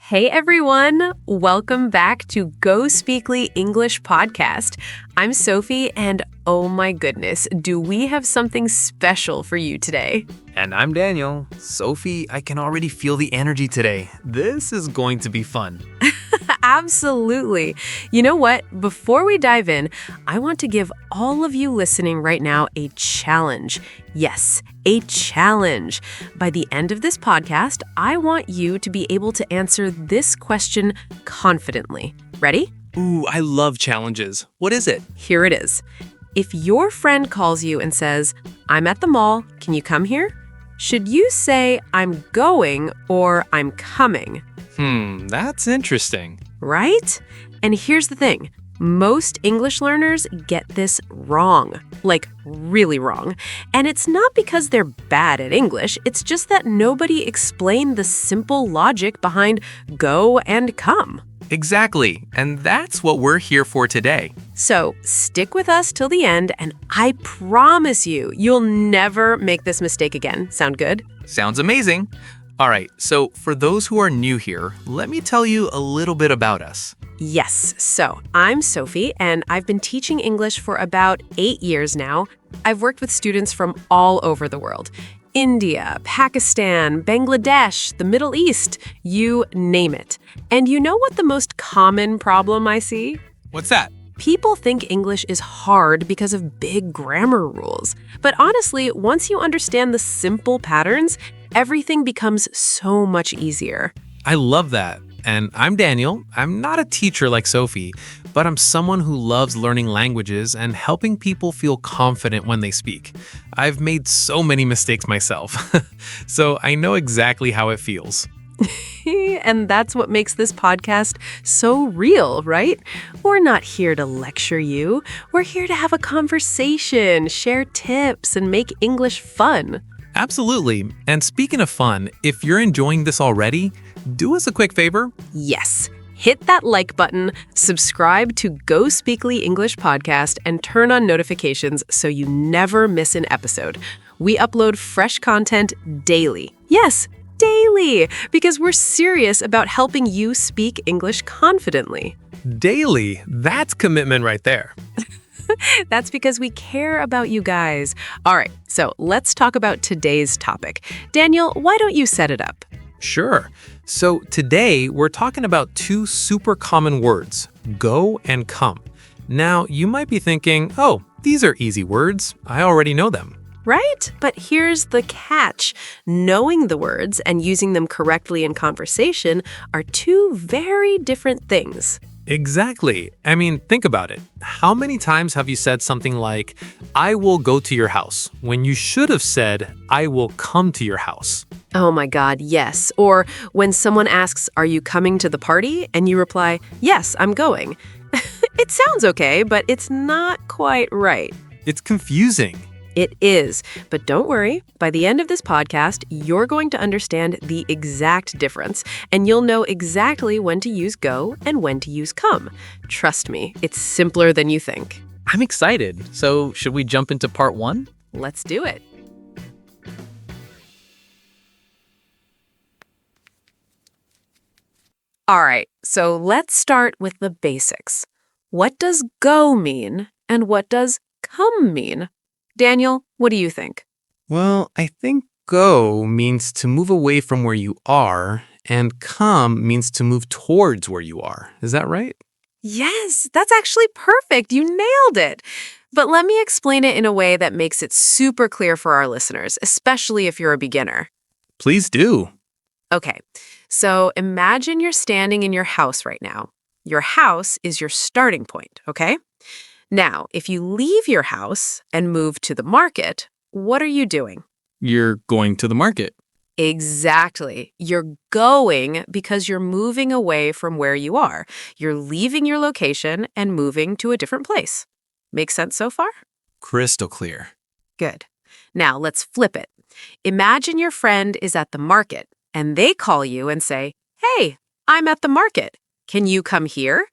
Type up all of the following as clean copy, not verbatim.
Hey everyone, welcome back to GoSpeakly English Podcast. I'm Sophie, and oh my goodness, do we have something special for you today? And I'm Daniel. Sophie, I can already feel the energy today. This is going to be fun. Absolutely. You know what? Before we dive in, I want to give all of you listening right now a challenge. Yes, a challenge. By the end of this podcast, I want you to be able to answer this question confidently. Ready? Ooh, I love challenges. What is it? Here it is. If your friend calls you and says, "I'm at the mall, can you come here?" Should you say, "I'm going" or "I'm coming"? That's interesting. Right? And here's the thing. Most English learners get this wrong, like really wrong. And it's not because they're bad at English, it's just that nobody explained the simple logic behind go and come. Exactly. And that's what we're here for today. So stick with us till the end, and I promise you, you'll never make this mistake again. Sound good? Sounds amazing. All right, so for those who are new here, let me tell you a little bit about us. Yes, so I'm Sophie, and I've been teaching English for about 8 years now. I've worked with students from all over the world. India, Pakistan, Bangladesh, the Middle East, you name it. And you know what the most common problem I see? What's that? People think English is hard because of big grammar rules. But honestly, once you understand the simple patterns, everything becomes so much easier. I love that. And I'm Daniel. I'm not a teacher like Sophie, but I'm someone who loves learning languages and helping people feel confident when they speak. I've made so many mistakes myself, so I know exactly how it feels. And that's what makes this podcast so real, right? We're not here to lecture you. We're here to have a conversation, share tips, and make English fun. Absolutely. And speaking of fun, if you're enjoying this already, do us a quick favor. Yes. Hit that like button, subscribe to GoSpeakly English Podcast, and turn on notifications so you never miss an episode. We upload fresh content daily. Yes, daily, because we're serious about helping you speak English confidently. Daily. That's commitment right there. That's because we care about you guys. All right, so let's talk about today's topic. Daniel, why don't you set it up? Sure. So today we're talking about two super common words, go and come. Now, you might be thinking, oh, these are easy words. I already know them. Right? But here's the catch. Knowing the words and using them correctly in conversation are two very different things. Exactly. I mean, think about it. How many times have you said something like, I will go to your house, when you should have said, I will come to your house? Oh my God, yes. Or when someone asks, "Are you coming to the party?" and you reply, "Yes, I'm going." It sounds okay, but it's not quite right. It's confusing. It is. But don't worry. By the end of this podcast, you're going to understand the exact difference, and you'll know exactly when to use go and when to use come. Trust me, it's simpler than you think. I'm excited. So should we jump into part one? Let's do it. All right, so let's start with the basics. What does go mean, and what does come mean? Daniel, what do you think? Well, I think go means to move away from where you are, and come means to move towards where you are. Is that right? Yes, that's actually perfect. You nailed it. But let me explain it in a way that makes it super clear for our listeners, especially if you're a beginner. Please do. Okay, so imagine you're standing in your house right now. Your house is your starting point, okay? Now, if you leave your house and move to the market, what are you doing? You're going to the market. Exactly. You're going because you're moving away from where you are. You're leaving your location and moving to a different place. Make sense so far? Crystal clear. Good. Now, let's flip it. Imagine your friend is at the market and they call you and say, "Hey, I'm at the market. Can you come here?"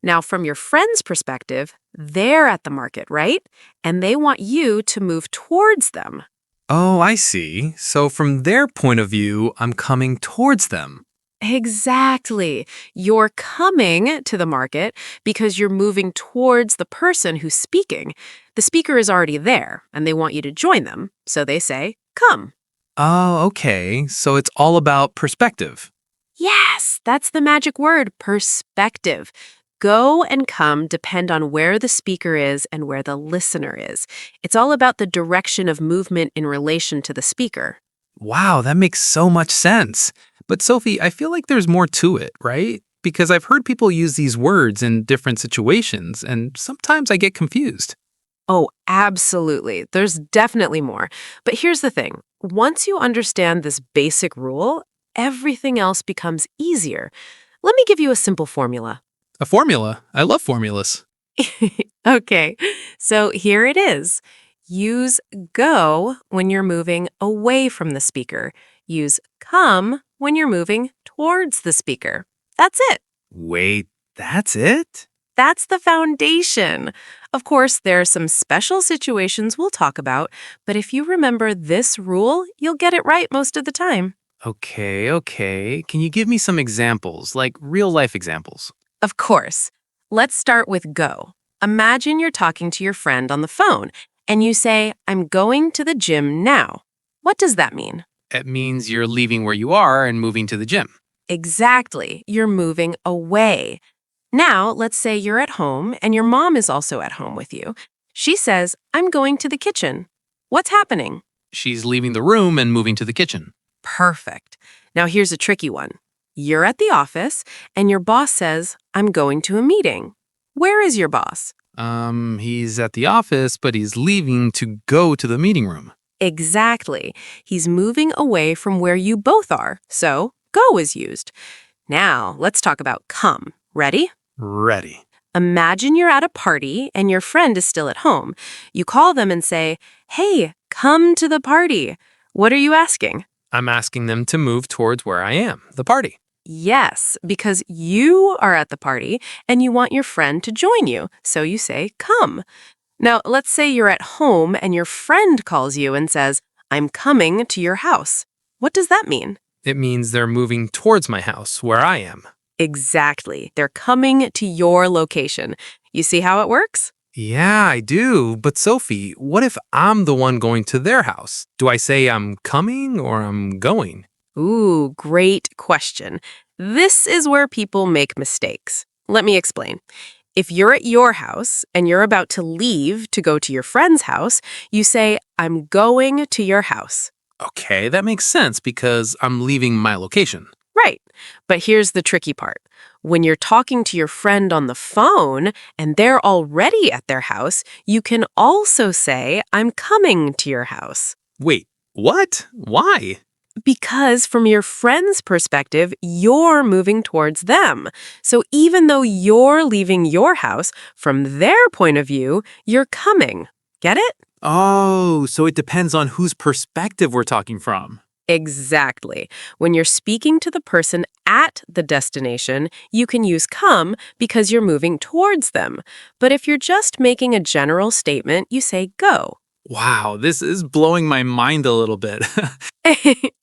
Now, from your friend's perspective, they're at the market, right? And they want you to move towards them. Oh, I see. So from their point of view, I'm coming towards them. Exactly. You're coming to the market because you're moving towards the person who's speaking. The speaker is already there and they want you to join them. So they say, come. Oh, okay. So it's all about perspective. Yes, that's the magic word, perspective. Go and come depend on where the speaker is and where the listener is. It's all about the direction of movement in relation to the speaker. Wow, that makes so much sense. But Sophie, I feel like there's more to it, right? Because I've heard people use these words in different situations, and sometimes I get confused. Oh, absolutely. There's definitely more. But here's the thing. Once you understand this basic rule, everything else becomes easier. Let me give you a simple formula. A formula? I love formulas. Okay, so here it is. Use go when you're moving away from the speaker. Use come when you're moving towards the speaker. That's it. Wait, that's it? That's the foundation. Of course, there are some special situations we'll talk about, but if you remember this rule, you'll get it right most of the time. Okay. Can you give me some examples, like real life examples? Of course. Let's start with go. Imagine you're talking to your friend on the phone and you say, I'm going to the gym now. What does that mean? It means you're leaving where you are and moving to the gym. Exactly. You're moving away. Now, let's say you're at home and your mom is also at home with you. She says, I'm going to the kitchen. What's happening? She's leaving the room and moving to the kitchen. Perfect. Now, here's a tricky one. You're at the office and your boss says, I'm going to a meeting. Where is your boss? He's at the office, but he's leaving to go to the meeting room. Exactly. He's moving away from where you both are, so go is used. Now, let's talk about come. Ready? Ready. Imagine you're at a party and your friend is still at home. You call them and say, hey, come to the party. What are you asking? I'm asking them to move towards where I am, the party. Yes, because you are at the party and you want your friend to join you, so you say, come. Now, let's say you're at home and your friend calls you and says, I'm coming to your house. What does that mean? It means they're moving towards my house, where I am. Exactly. They're coming to your location. You see how it works? Yeah, I do. But Sophie, what if I'm the one going to their house? Do I say I'm coming or I'm going? Ooh, great question. This is where people make mistakes. Let me explain. If you're at your house and you're about to leave to go to your friend's house, you say, I'm going to your house. Okay, that makes sense because I'm leaving my location. Right. But here's the tricky part. When you're talking to your friend on the phone and they're already at their house, you can also say, I'm coming to your house. Wait, what? Why? Because from your friend's perspective, you're moving towards them. So even though you're leaving your house, from their point of view, you're coming. Get it? Oh, so it depends on whose perspective we're talking from. Exactly. When you're speaking to the person at the destination, you can use come because you're moving towards them. But if you're just making a general statement, you say go. Wow, this is blowing my mind a little bit.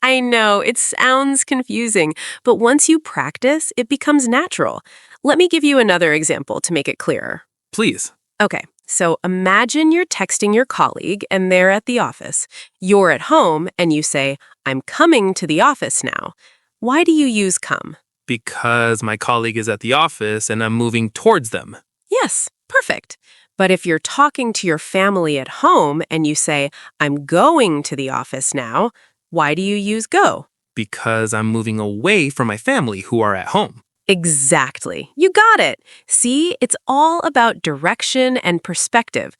I know, it sounds confusing, but once you practice, it becomes natural. Let me give you another example to make it clearer. Please. Okay, so imagine you're texting your colleague and they're at the office. You're at home and you say, I'm coming to the office now. Why do you use come? Because my colleague is at the office and I'm moving towards them. Yes, perfect. But if you're talking to your family at home and you say, I'm going to the office now, why do you use go? Because I'm moving away from my family who are at home. Exactly. You got it. See, it's all about direction and perspective.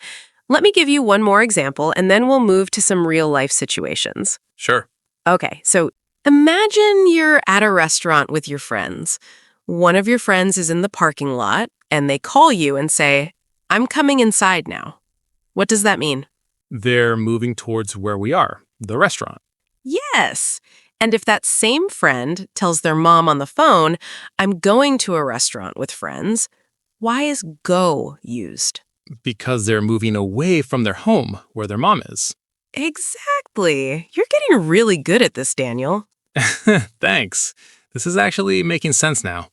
Let me give you one more example, and then we'll move to some real-life situations. Sure. Okay, so imagine you're at a restaurant with your friends. One of your friends is in the parking lot, and they call you and say, I'm coming inside now. What does that mean? They're moving towards where we are, the restaurant. Yes. And if that same friend tells their mom on the phone, I'm going to a restaurant with friends, why is go used? Because they're moving away from their home, where their mom is. Exactly. You're getting really good at this, Daniel. Thanks. This is actually making sense now.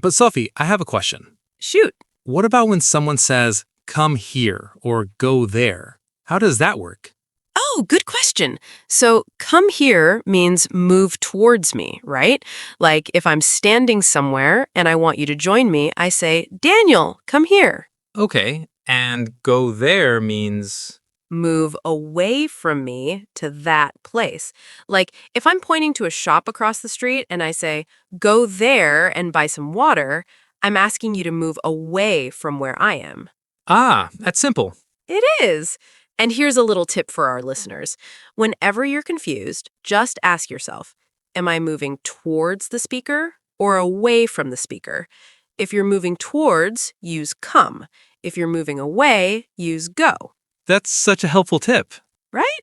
But Sophie, I have a question. Shoot. What about when someone says, come here or go there? How does that work? Oh, good question. So come here means move towards me, right? Like if I'm standing somewhere and I want you to join me, I say, Daniel, come here. Okay, and go there means... Move away from me to that place. Like if I'm pointing to a shop across the street and I say, go there and buy some water, I'm asking you to move away from where I am. Ah, that's simple. It is. And here's a little tip for our listeners. Whenever you're confused, just ask yourself, am I moving towards the speaker or away from the speaker? If you're moving towards, use come. If you're moving away, use go. That's such a helpful tip. Right?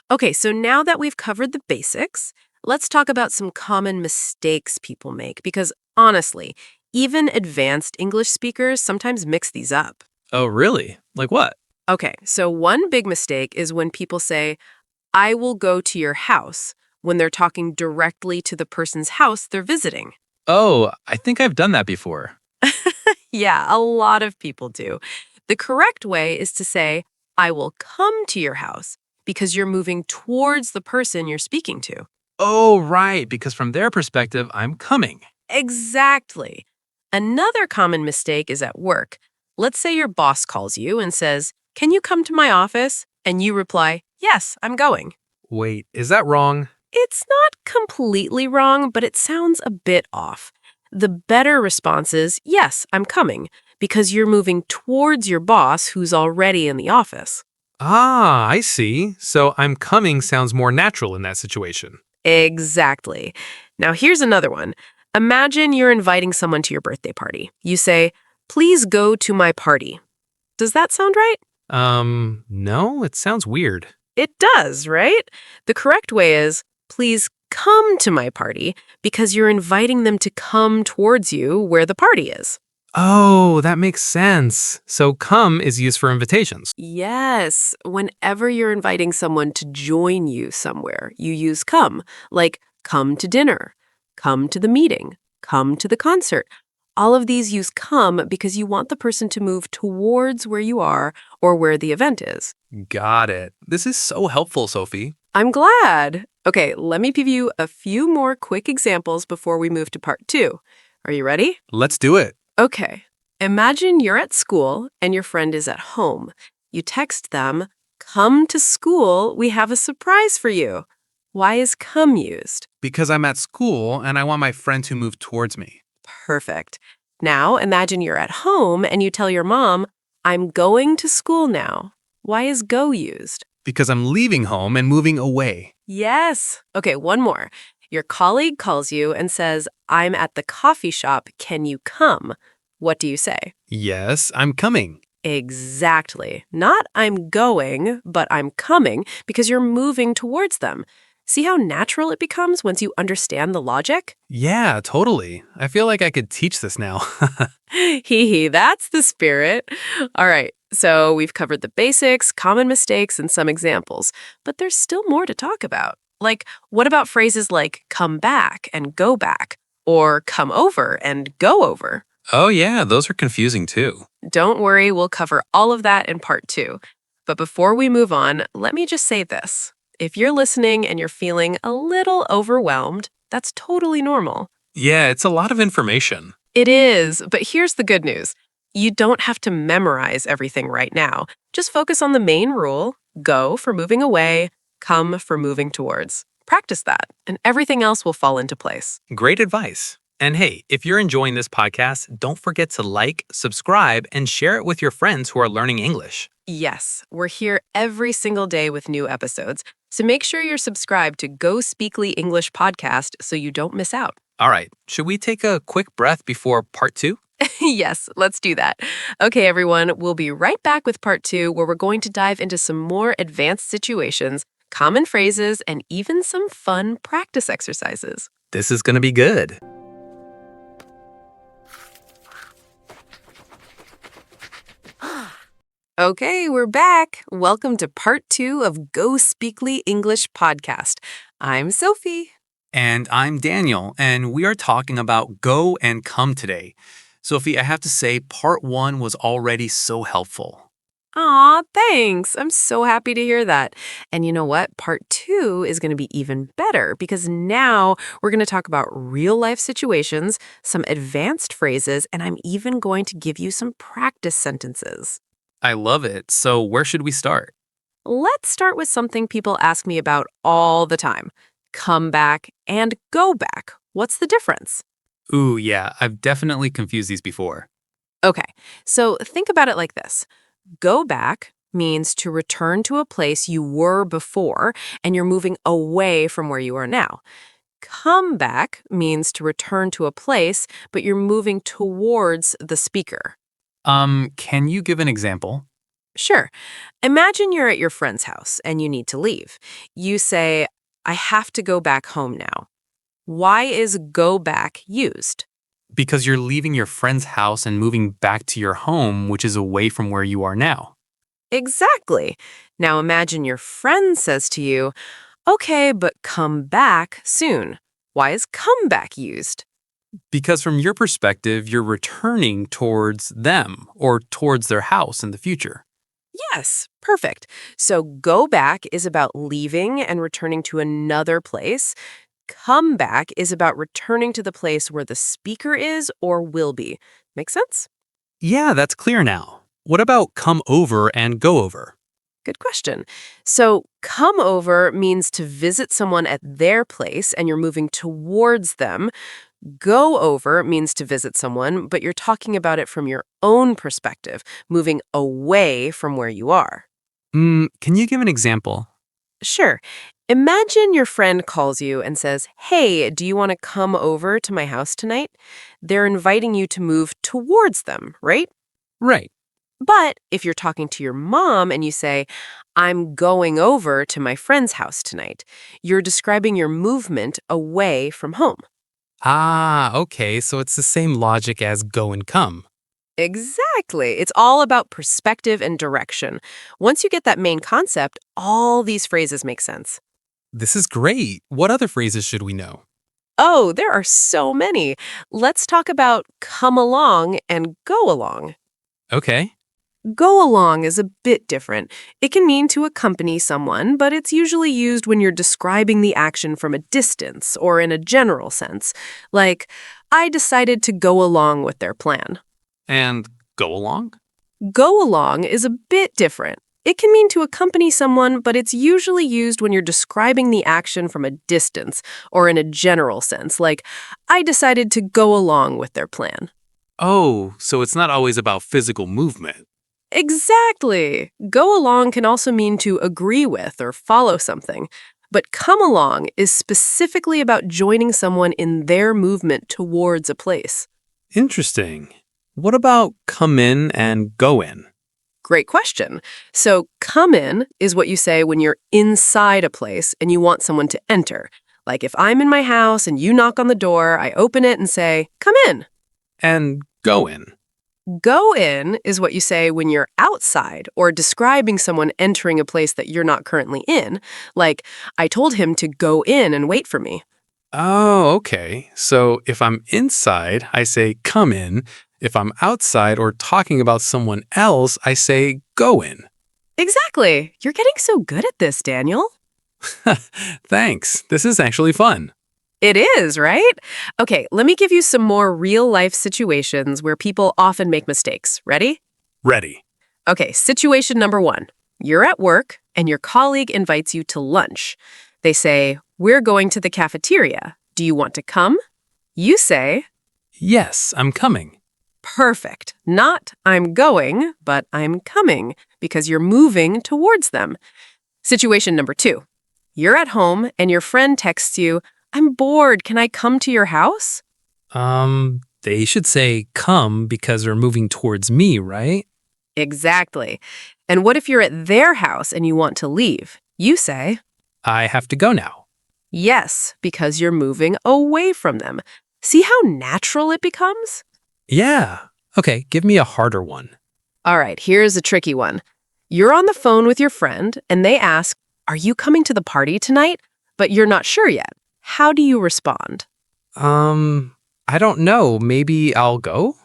Okay, so now that we've covered the basics, let's talk about some common mistakes people make because honestly, even advanced English speakers sometimes mix these up. Oh, really? Like what? Okay, so one big mistake is when people say, I will go to your house, when they're talking directly to the person's house they're visiting. Oh, I think I've done that before. Yeah, a lot of people do. The correct way is to say, I will come to your house, because you're moving towards the person you're speaking to. Oh, right, because from their perspective, I'm coming. Exactly. Another common mistake is at work. Let's say your boss calls you and says, can you come to my office? And you reply, yes, I'm going. Wait, is that wrong? It's not completely wrong, but it sounds a bit off. The better response is, yes, I'm coming, because you're moving towards your boss who's already in the office. Ah, I see. So I'm coming sounds more natural in that situation. Exactly. Now here's another one. Imagine you're inviting someone to your birthday party. You say, please go to my party. Does that sound right? No, it sounds weird. It does, right? The correct way is, please come to my party, because you're inviting them to come towards you where the party is. Oh, that makes sense. So come is used for invitations. Yes, whenever you're inviting someone to join you somewhere, you use come, like come to dinner, come to the meeting, come to the concert. All of these use come because you want the person to move towards where you are or where the event is. Got it. This is so helpful, Sophie. I'm glad. Okay, let me give you a few more quick examples before we move to part 2. Are you ready? Let's do it. Okay, imagine you're at school and your friend is at home. You text them, come to school, we have a surprise for you. Why is come used? Because I'm at school and I want my friend to move towards me. Perfect. Now imagine you're at home and you tell your mom, I'm going to school now. Why is go used? Because I'm leaving home and moving away. Yes. Okay, one more. Your colleague calls you and says, I'm at the coffee shop. Can you come? What do you say? Yes, I'm coming. Exactly. Not I'm going, but I'm coming because you're moving towards them. See how natural it becomes once you understand the logic? Yeah, totally. I feel like I could teach this now. Hee, that's the spirit. All right, so we've covered the basics, common mistakes, and some examples, but there's still more to talk about. Like, what about phrases like come back and go back, or come over and go over? Oh, yeah, those are confusing too. Don't worry, we'll cover all of that in part 2. But before we move on, let me just say this. If you're listening and you're feeling a little overwhelmed, that's totally normal. Yeah, it's a lot of information. It is, but here's the good news. You don't have to memorize everything right now. Just focus on the main rule, go for moving away, come for moving towards. Practice that, and everything else will fall into place. Great advice. And hey, if you're enjoying this podcast, don't forget to like, subscribe, and share it with your friends who are learning English. Yes, we're here every single day with new episodes, so make sure you're subscribed to GoSpeakly English podcast so you don't miss out. All right, should we take a quick breath before part 2? Yes, let's do that. Okay, everyone, we'll be right back with part 2 where we're going to dive into some more advanced situations, common phrases, and even some fun practice exercises. This is going to be good. Okay, we're back. Welcome to part 2 of GoSpeakly English podcast. I'm Sophie. And I'm Daniel, and we are talking about go and come today. Sophie, I have to say, part one was already so helpful. Aw, thanks. I'm so happy to hear that. And you know what? Part two is going to be even better because now we're going to talk about real life situations, some advanced phrases, and I'm even going to give you some practice sentences. I love it. So, where should we start? Let's start with something people ask me about all the time: come back and go back. What's the difference? Ooh, yeah, I've definitely confused these before. Okay, so think about it like this. Go back means to return to a place you were before and you're moving away from where you are now. Come back means to return to a place, but you're moving towards the speaker. Can you give an example? Sure. Imagine you're at your friend's house and you need to leave. You say, I have to go back home now. Why is go back used? Because you're leaving your friend's house and moving back to your home, which is away from where you are now. Exactly. Now imagine your friend says to you, okay, but come back soon. Why is come back used? Because from your perspective, you're returning towards them or towards their house in the future. Yes, perfect. So go back is about leaving and returning to another place. Come back is about returning to the place where the speaker is or will be. Make sense? Yeah, that's clear now. What about come over and go over? Good question. So come over means to visit someone at their place and you're moving towards them. Go over means to visit someone, but you're talking about it from your own perspective, moving away from where you are. Can you give an example? Sure. Imagine your friend calls you and says, hey, do you want to come over to my house tonight? They're inviting you to move towards them, right? Right. But if you're talking to your mom and you say, I'm going over to my friend's house tonight, you're describing your movement away from home. Ah, okay, so it's the same logic as go and come. Exactly. It's all about perspective and direction. Once you get that main concept, all these phrases make sense. This is great. What other phrases should we know? Oh, there are so many. Let's talk about come along and go along. Okay. Go along is a bit different. It can mean to accompany someone, but it's usually used when you're describing the action from a distance or in a general sense. Like, I decided to go along with their plan. And go along? Go along is a bit different. It can mean to accompany someone, but it's usually used when you're describing the action from a distance or in a general sense, like, I decided to go along with their plan. Oh, so it's not always about physical movement. Exactly. Go along can also mean to agree with or follow something, but come along is specifically about joining someone in their movement towards a place. Interesting. What about come in and go in? Great question. So, come in is what you say when you're inside a place and you want someone to enter. Like if I'm in my house and you knock on the door, I open it and say, come in. And go in. Go in is what you say when you're outside or describing someone entering a place that you're not currently in. Like, I told him to go in and wait for me. Oh, okay. So if I'm inside, I say come in. If I'm outside or talking about someone else, I say go in. Exactly. You're getting so good at this, Daniel. Thanks. This is actually fun. It is, right? Okay, let me give you some more real-life situations where people often make mistakes. Ready? Ready. Okay, situation number 1. You're at work and your colleague invites you to lunch. They say, we're going to the cafeteria. Do you want to come? You say, Yes, I'm coming. perfect. Not I'm going, but I'm coming because you're moving towards them. Situation number 2. You're at home and your friend texts you, I'm bored. Can I come to your house? They should say come because they're moving towards me, right? Exactly. And what if you're at their house and you want to leave? You say, I have to go now. yes, because you're moving away from them. See how natural it becomes? Yeah. Okay, give me a harder one. All right, here's a tricky one. You're on the phone with your friend and they ask, are you coming to the party tonight? But you're not sure yet. How do you respond? I don't know. Maybe I'll go?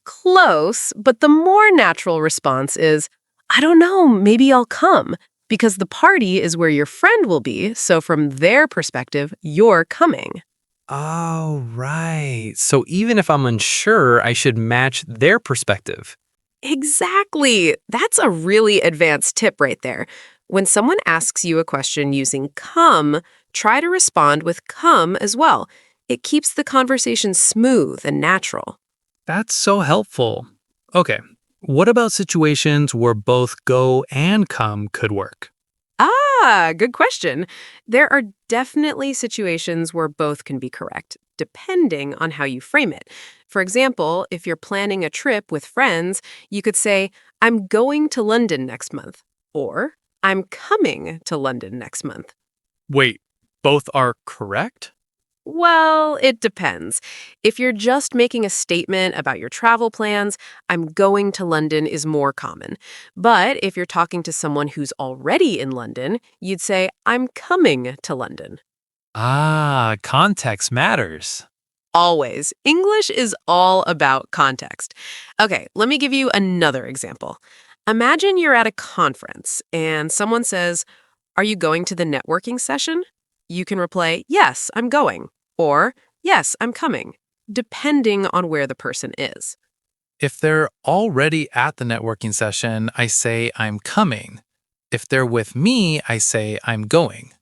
Close, but the more natural response is, I don't know, maybe I'll come, because the party is where your friend will be, so from their perspective, you're coming. Oh, right. So even if I'm unsure, I should match their perspective. Exactly. That's a really advanced tip right there. When someone asks you a question using come, try to respond with come as well. It keeps the conversation smooth and natural. That's so helpful. Okay. What about situations where both go and come could work? Good question. There are definitely situations where both can be correct, depending on how you frame it. For example, if you're planning a trip with friends, you could say, I'm going to London next month, or I'm coming to London next month. Wait, both are correct? Well, it depends. If you're just making a statement about your travel plans, I'm going to London is more common. But if you're talking to someone who's already in London, you'd say, I'm coming to London. Ah, context matters. Always. English is all about context. Okay, let me give you another example. Imagine you're at a conference and someone says, Are you going to the networking session? You can reply, Yes, I'm going. Or, Yes, I'm coming, depending on where the person is. If they're already at the networking session, I say I'm coming. If they're with me, I say I'm going.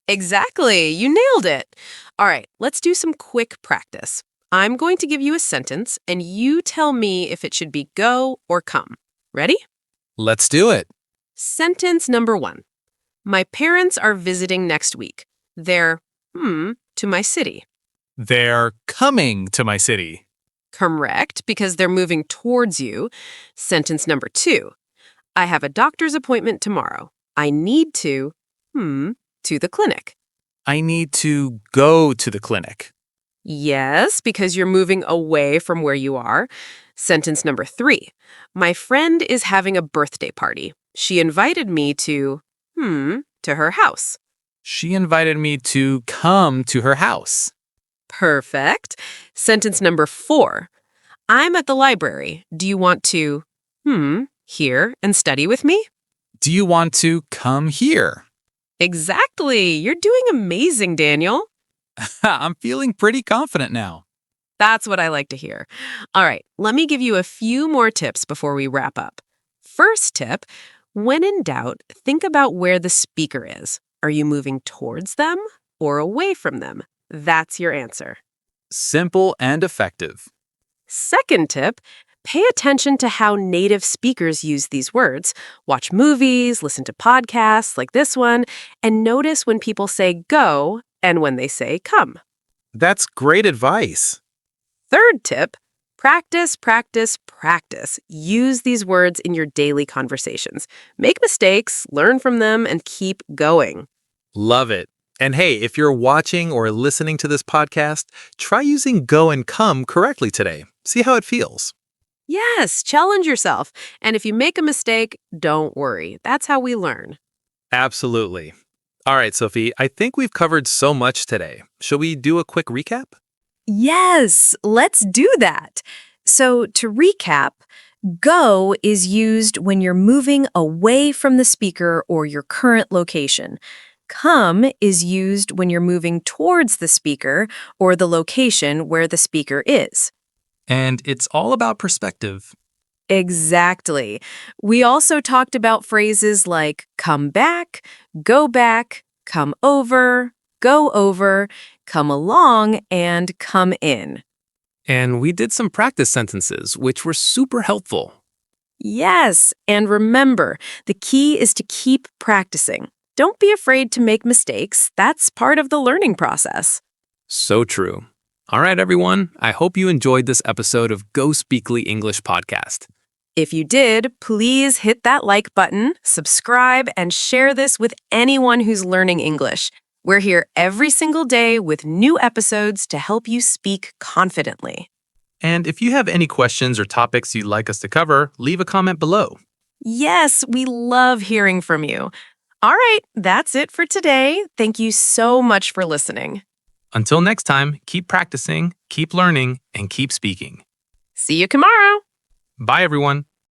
Exactly. You nailed it. All right, let's do some quick practice. I'm going to give you a sentence, and you tell me if it should be go or come. Ready? Let's do it. Sentence number 1. My parents are visiting next week. They're, to my city. They're coming to my city. Correct, because they're moving towards you. Sentence number 2. I have a doctor's appointment tomorrow. I need to the clinic. I need to go to the clinic. Yes, because you're moving away from where you are. Sentence number 3. My friend is having a birthday party. She invited me to her house. She invited me to come to her house. Perfect. Sentence number 4. I'm at the library. Do you want to, here and study with me? Do you want to come here? Exactly. You're doing amazing, Daniel. I'm feeling pretty confident now. That's what I like to hear. All right, let me give you a few more tips before we wrap up. First tip, when in doubt, think about where the speaker is. Are you moving towards them or away from them? That's your answer. Simple and effective. Second tip, pay attention to how native speakers use these words. Watch movies, listen to podcasts like this one, and notice when people say go and when they say come. That's great advice. Third tip, practice, practice, practice. Use these words in your daily conversations. Make mistakes, learn from them, and keep going. Love it. And hey, if you're watching or listening to this podcast, try using go and come correctly today. See how it feels. Yes, challenge yourself. And if you make a mistake, don't worry. That's how we learn. Absolutely. All right, Sophie, I think we've covered so much today. Shall we do a quick recap? Yes, let's do that. So to recap, go is used when you're moving away from the speaker or your current location. Come is used when you're moving towards the speaker or the location where the speaker is. And it's all about perspective. Exactly. We also talked about phrases like come back, come over, go over, come along, and come in. And we did some practice sentences, which were super helpful. Yes, and remember, the key is to keep practicing. Don't be afraid to make mistakes. That's part of the learning process. So true. All right, everyone. I hope you enjoyed this episode of GoSpeakly English Podcast. If you did, please hit that like button, subscribe, and share this with anyone who's learning English. We're here every single day with new episodes to help you speak confidently. And if you have any questions or topics you'd like us to cover, leave a comment below. Yes, we love hearing from you. All right, that's it for today. Thank you so much for listening. Until next time, keep practicing, keep learning, and keep speaking. See you tomorrow. Bye, everyone.